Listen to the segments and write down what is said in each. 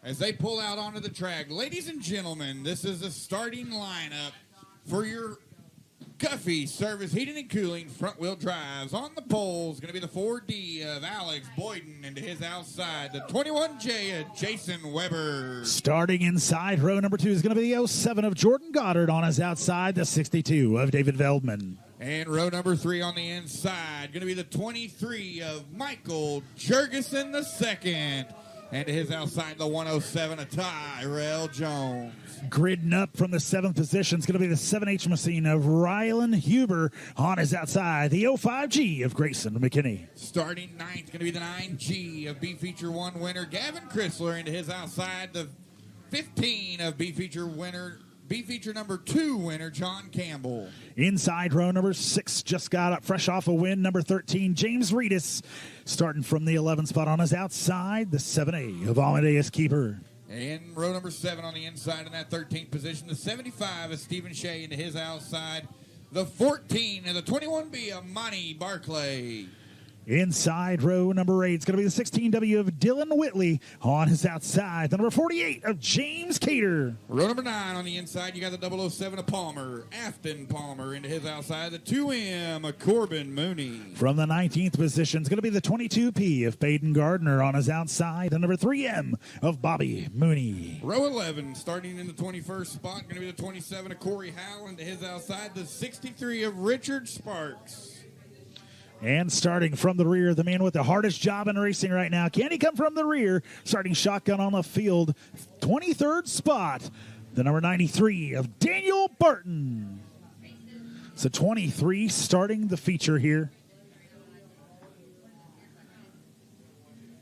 as they pull out onto the track. Ladies and gentlemen, this is the starting lineup for your Guffey Service Heating and Cooling front-wheel drives. On the poles, going to be the 4D of Alex Boyden, and to his outside, the 21J of Jason Weber. Starting inside, row number 2 is going to be the 07 of Jordan Goddard. On his outside, the 62 of David Veldman. And row number 3 on the inside, going to be the 23 of Michael Jurgensen II. And to his outside, the 107 of Tyrell Jones. Gridding up from the 7th position is going to be the 7H machine of Rylan Huber. On his outside, the 05G of Grayson McKinney. Starting 9th, going to be the 9G of B-Feature 1 winner Gavin Chrysler. And to his outside, the 15 of B-Feature number 2 winner John Campbell. Inside row number 6 just got up fresh off a win. Number 13, James Reedus. Starting from the 11th spot on his outside, the 7A of Amadeus Keeper. And row number 7 on the inside in that 13th position, the 75 of Stephen Shea. Into his outside, the 14 and the 21B of Monty Barclay. Inside row number 8 is going to be the 16W of Dylan Whitley. On his outside, the number 48 of James Cater. Row number 9 on the inside, you got the 007 of Palmer, Afton Palmer. Into his outside, the 2M of Corbin Mooney. From the 19th position is going to be the 22P of Baden Gardner. On his outside, the number 3M of Bobby Mooney. Row 11, starting in the 21st spot, going to be the 27 of Corey Howell. Into his outside, the 63 of Richard Sparks. And starting from the rear, the man with the hardest job in racing right now. Can he come from the rear? Starting shotgun on the field, 23rd spot, the number 93 of Daniel Barton. So 23 starting the feature here.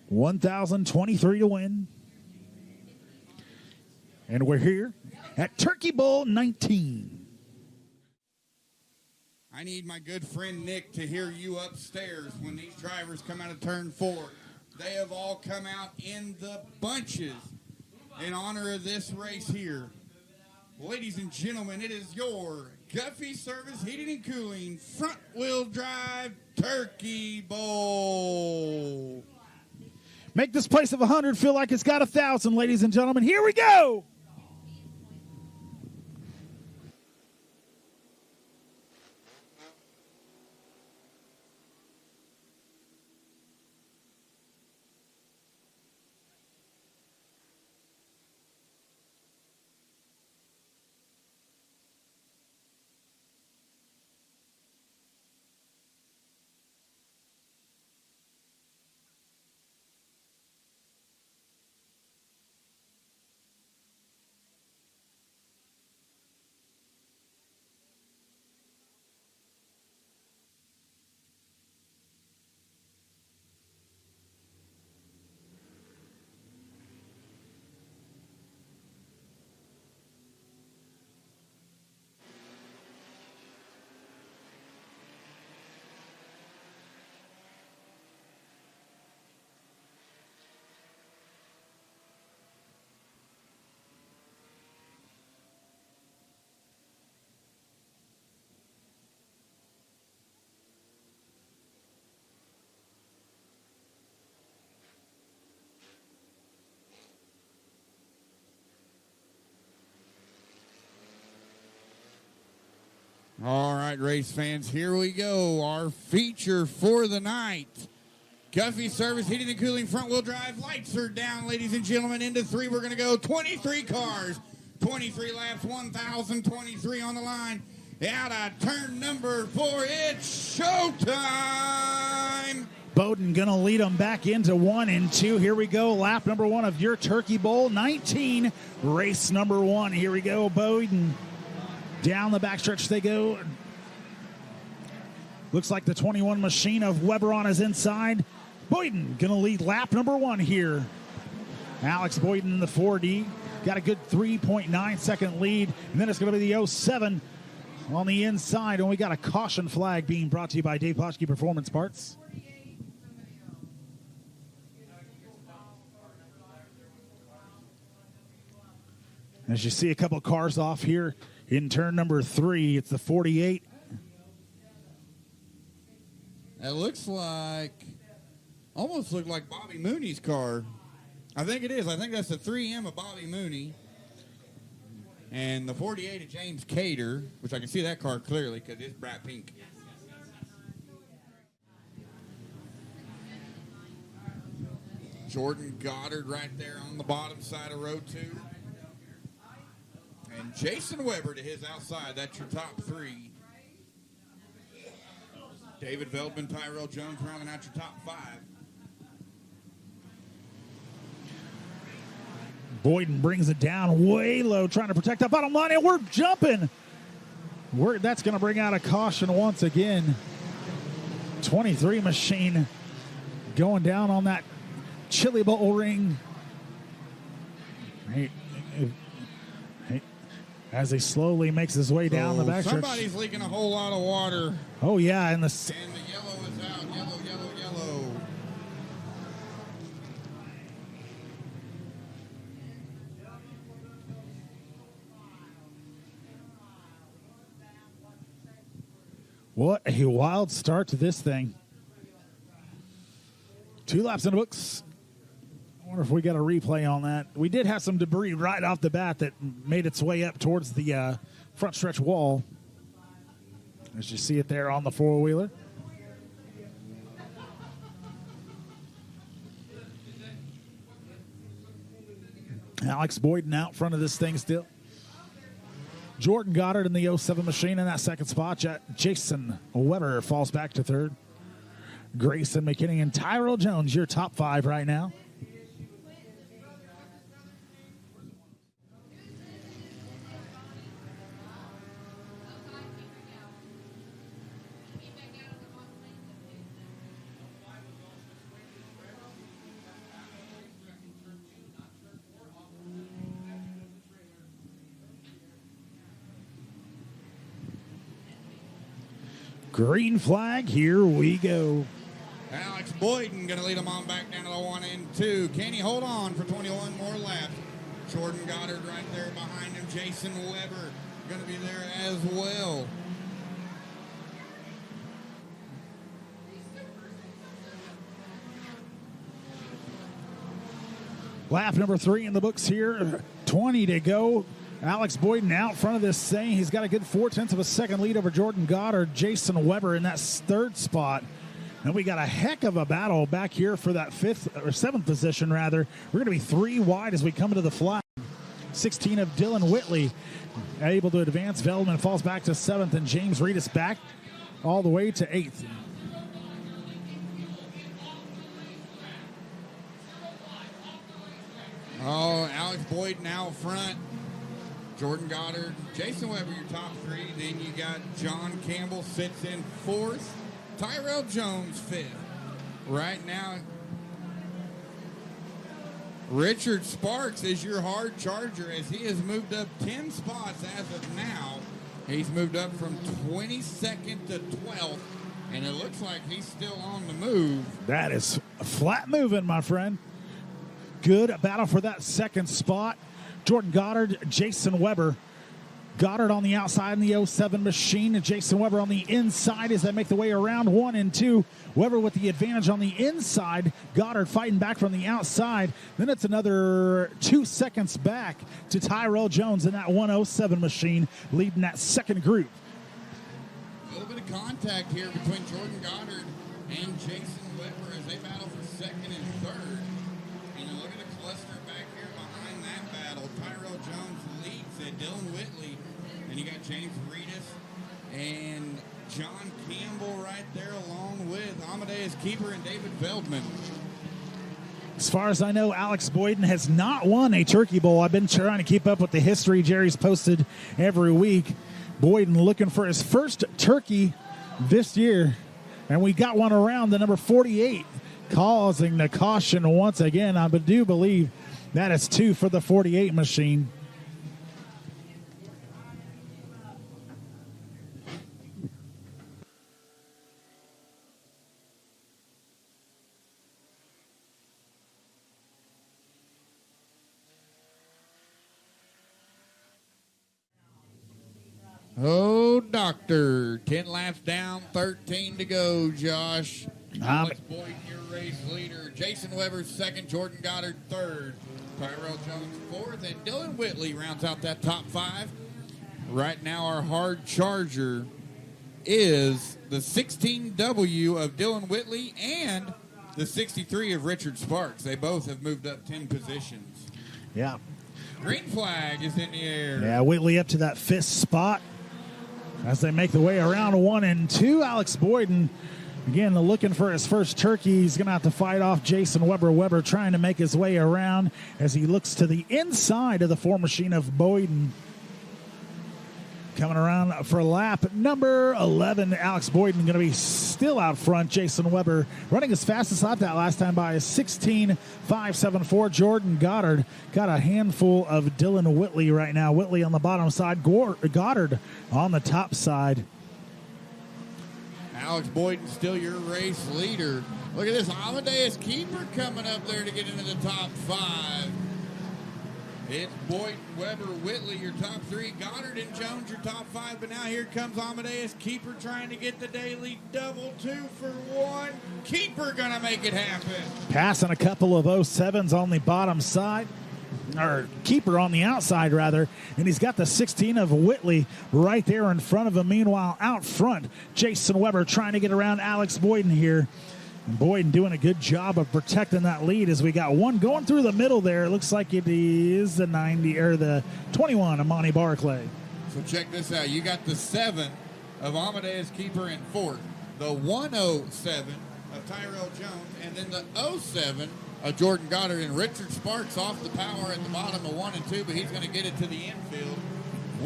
1,023 to win. And we're here at Turkey Bowl 19. I need my good friend Nick to hear you upstairs when these drivers come out of turn 4. They have all come out in the bunches in honor of this race here. Ladies and gentlemen, it is your Guffey Service Heating and Cooling front-wheel drive Turkey Bowl. Make this place of 100 feel like it's got 1,000, ladies and gentlemen. Here we go. All right, race fans, here we go. Our feature for the night. Guffey Service Heating and Cooling front-wheel drive. Lights are down, ladies and gentlemen. Into 3, we're going to go 23 cars. 23 laps, 1,023 on the line. Out of turn number 4, it's showtime. Bowden going to lead them back into 1 and 2. Here we go. Lap number 1 of your Turkey Bowl 19. Race number 1. Here we go, Bowden. Down the backstretch they go. Looks like the 21 machine of Weber on his inside. Boyden going to lead lap number 1 here. Alex Boyden in the 4D. Got a good 3.9 second lead. And then it's going to be the 07 on the inside. And we got a caution flag being brought to you by Dave Poshke Performance Parts. As you see a couple cars off here in turn number 3, it's the 48. That looks like, almost looked like Bobby Mooney's car. I think it is. I think that's the 3M of Bobby Mooney. And the 48 of James Cater, which I can see that car clearly because it's bright pink. Jordan Goddard right there on the bottom side of row 2. And Jason Weber to his outside. That's your top 3. David Veldman, Tyrell Jones rounding out your top 5. Boyden brings it down way low, trying to protect the bottom line, and we're jumping. That's going to bring out a caution once again. 23 machine going down on that Chili Bowl ring. As he slowly makes his way down the backstretch. Somebody's leaking a whole lot of water. Oh, yeah. And the yellow is out. Yellow, yellow, yellow. What a wild start to this thing. 2 laps in the books. I wonder if we got a replay on that. We did have some debris right off the bat that made its way up towards the front stretch wall. As you see it there on the four-wheeler. Alex Boyden out front of this thing still. Jordan Goddard in the 07 machine in that second spot. Jason Weber falls back to third. Grayson McKinney and Tyrell Jones, your top 5 right now. Green flag, here we go. Alex Boyden going to lead them on back down to the 1 and 2. Can he hold on for 21 more laps? Jordan Goddard right there behind him. Jason Weber going to be there as well. Lap number 3 in the books here. 20 to go. Alex Boyden out front of this thing. He's got a good 0.4 of a second lead over Jordan Goddard. Jason Weber in that third spot. And we got a heck of a battle back here for that 7th position, rather. We're going to be 3 wide as we come into the flag. 16 of Dylan Whitley able to advance. Veldman falls back to 7th, and James Reed is back all the way to 8th. Oh, Alex Boyden out front. Jordan Goddard, Jason Weber, your top 3. Then you got John Campbell sits in 4th. Tyrell Jones 5th. Right now, Richard Sparks is your hard charger as he has moved up 10 spots as of now. He's moved up from 22nd to 12th, and it looks like he's still on the move. That is flat moving, my friend. Good battle for that second spot. Jordan Goddard, Jason Weber. Goddard on the outside in the 07 machine, and Jason Weber on the inside as they make the way around 1 and 2. Weber with the advantage on the inside. Goddard fighting back from the outside. Then it's another 2 seconds back to Tyrell Jones in that 107 machine, leading that second group. A little bit of contact here between Jordan Goddard and Jason Weber as they battle for second and third. And you look at the cluster back here behind that battle. Tyrell Jones leads at Dylan Whitley. And you got James Reedus and John Campbell right there along with Amadeus Keeper and David Veldman. As far as I know, Alex Boyden has not won a Turkey Bowl. I've been trying to keep up with the history Jerry's posted every week. Boyden looking for his first turkey this year. And we got one around the number 48, causing the caution once again. I do believe that is 2 for the 48 machine. Oh, doctor. 10 laps down, 13 to go, Josh. Alex Boyd, your race leader. Jason Weber second, Jordan Goddard third, Tyrell Jones fourth, and Dylan Whitley rounds out that top five. Right now, our hard charger is the 16W of Dylan Whitley and the 63 of Richard Sparks. They both have moved up 10 positions. Yeah. Green flag is in the air. Yeah, Whitley up to that fifth spot as they make the way around 1 and 2. Alex Boyden, again, looking for his first turkey. He's going to have to fight off Jason Weber. Weber trying to make his way around as he looks to the inside of the 4 machine of Boyden. Coming around for lap number 11, Alex Boyden going to be still out front. Jason Weber running as fast as that last time by a 16.574. Jordan Goddard got a handful of Dylan Whitley right now. Whitley on the bottom side, Goddard on the top side. Alex Boyden still your race leader. Look at this Amadeus Keeper coming up there to get into the top 5. It's Boyd, Weber, Whitley, your top 3. Goddard and Jones, your top 5. But now here comes Amadeus Keeper trying to get the daily double 2 for 1. Keeper going to make it happen. Passing a couple of 07s on the bottom side. Or Keeper on the outside, rather. And he's got the 16 of Whitley right there in front of him. Meanwhile, out front, Jason Weber trying to get around Alex Boyden here. And Boyden doing a good job of protecting that lead as we got one going through the middle there. It looks like it is the 90 or the 21 of Monty Barclay. So check this out. You got the 7 of Amadeus Keeper in fourth, the 107 of Tyrell Jones, and then the 07 of Jordan Goddard. And Richard Sparks off the power at the bottom of 1 and 2, but he's going to get it to the infield.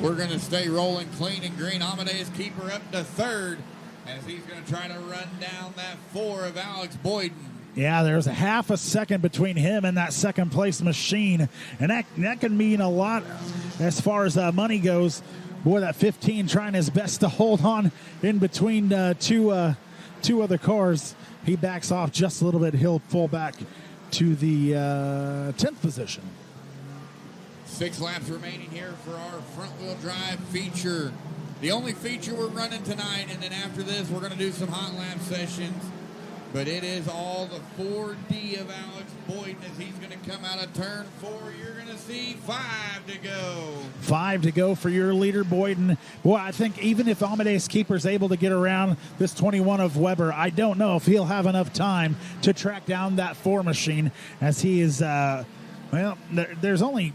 We're going to stay rolling clean and green. Amadeus Keeper up to third, as he's going to try to run down that 4 of Alex Boyden. Yeah, there's a half a second between him and that second place machine, and that can mean a lot as far as money goes. Boy, that 15 trying his best to hold on in between two other cars. He backs off just a little bit. He'll pull back to the 10th position. 6 laps remaining here for our front-wheel drive feature. The only feature we're running tonight, and then after this, we're going to do some hot lap sessions. But it is all the 4D of Alex Boyden as he's going to come out of turn 4. You're going to see 5 to go. 5 to go for your leader, Boyden. Boy, I think even if Amadeus Keeper's able to get around this 21 of Weber, I don't know if he'll have enough time to track down that 4 machine, as he is, there's only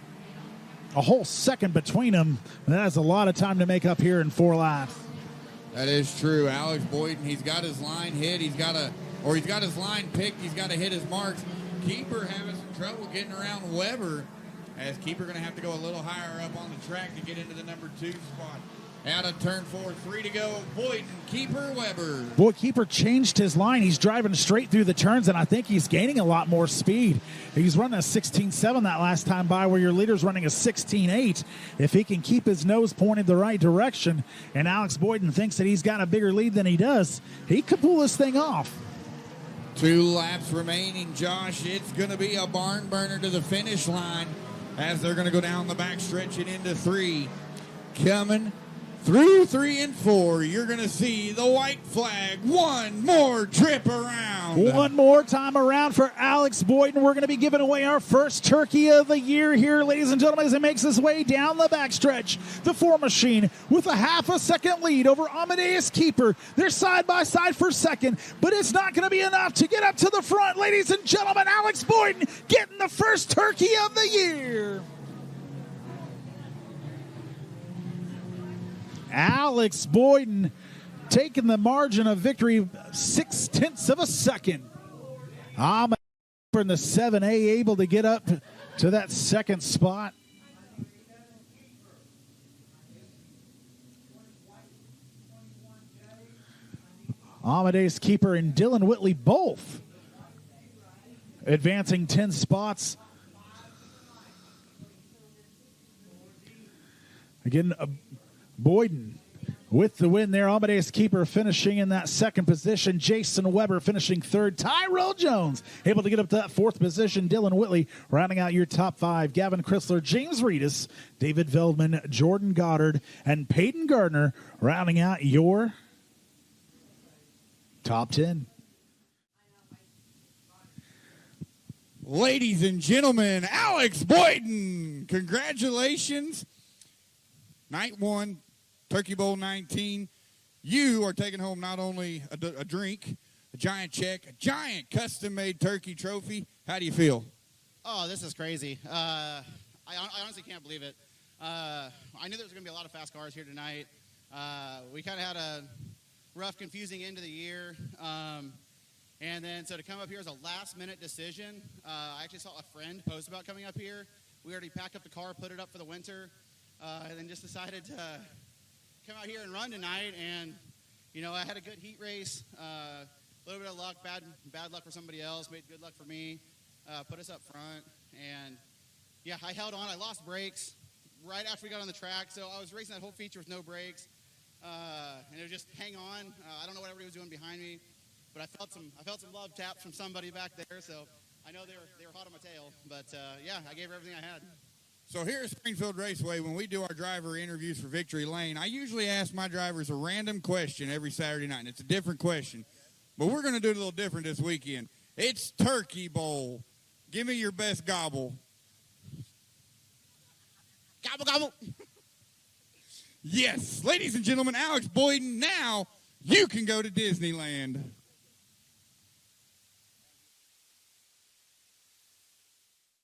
a whole second between them. That's a lot of time to make up here in 4 laps. That is true. Alex Boyden, he's got his line hit. He's got his line picked. He's got to hit his marks. Keeper having some trouble getting around Weber, as Keeper going to have to go a little higher up on the track to get into the number 2 spot. Out of turn 4, 3 to go. Boyden, Keeper, Weber. Boy, Keeper changed his line. He's driving straight through the turns, and I think he's gaining a lot more speed. He's running a 16.7 that last time by, where your leader's running a 16.8. If he can keep his nose pointed the right direction, and Alex Boyden thinks that he's got a bigger lead than he does, he could pull this thing off. 2 laps remaining, Josh. It's going to be a barn burner to the finish line, as they're going to go down the back stretch and into 3. Coming through 3 and 4, you're going to see the white flag. One more trip around. One more time around for Alex Boyden. We're going to be giving away our first turkey of the year here, ladies and gentlemen, as it makes its way down the backstretch. The 4 machine with a half a second lead over Amadeus Keeper. They're side by side for second, but it's not going to be enough to get up to the front. Ladies and gentlemen, Alex Boyden getting the first turkey of the year. Alex Boyden taking the margin of victory, 0.6 of a second. In the 7A able to get up to that second spot. Amadeus Keeper and Dylan Whitley both advancing 10 spots. Again, Boyden with the win there. Amadeus Keeper finishing in that second position. Jason Weber finishing third. Tyrell Jones able to get up to that 4th position. Dylan Whitley rounding out your top 5. Gavin Chrysler, James Reedus, David Veldman, Jordan Goddard, and Peyton Gardner rounding out your top 10. Ladies and gentlemen, Alex Boyden, congratulations. Night 1, Turkey Bowl 19. You are taking home not only a drink, a giant check, a giant custom-made turkey trophy. How do you feel? Oh, this is crazy. I honestly can't believe it. I knew there was going to be a lot of fast cars here tonight. We kind of had a rough, confusing end of the year. And then, so to come up here as a last-minute decision, I actually saw a friend post about coming up here. We already packed up the car, put it up for the winter, and then just decided to come out here and run tonight. And, you know, I had a good heat race, a little bit of luck, bad luck for somebody else, made good luck for me, put us up front. And, yeah, I held on. I lost brakes right after we got on the track. So I was racing that whole feature with no brakes, and it was just hang on. I don't know what everybody was doing behind me. But I felt some love taps from somebody back there, so I know they were hot on my tail. But, yeah, I gave everything I had. So here at Springfield Raceway, when we do our driver interviews for Victory Lane, I usually ask my drivers a random question every Saturday night, and it's a different question. But we're going to do it a little different this weekend. It's Turkey Bowl. Give me your best gobble. Gobble, gobble. Yes, ladies and gentlemen, Alex Boyden, now you can go to Disneyland.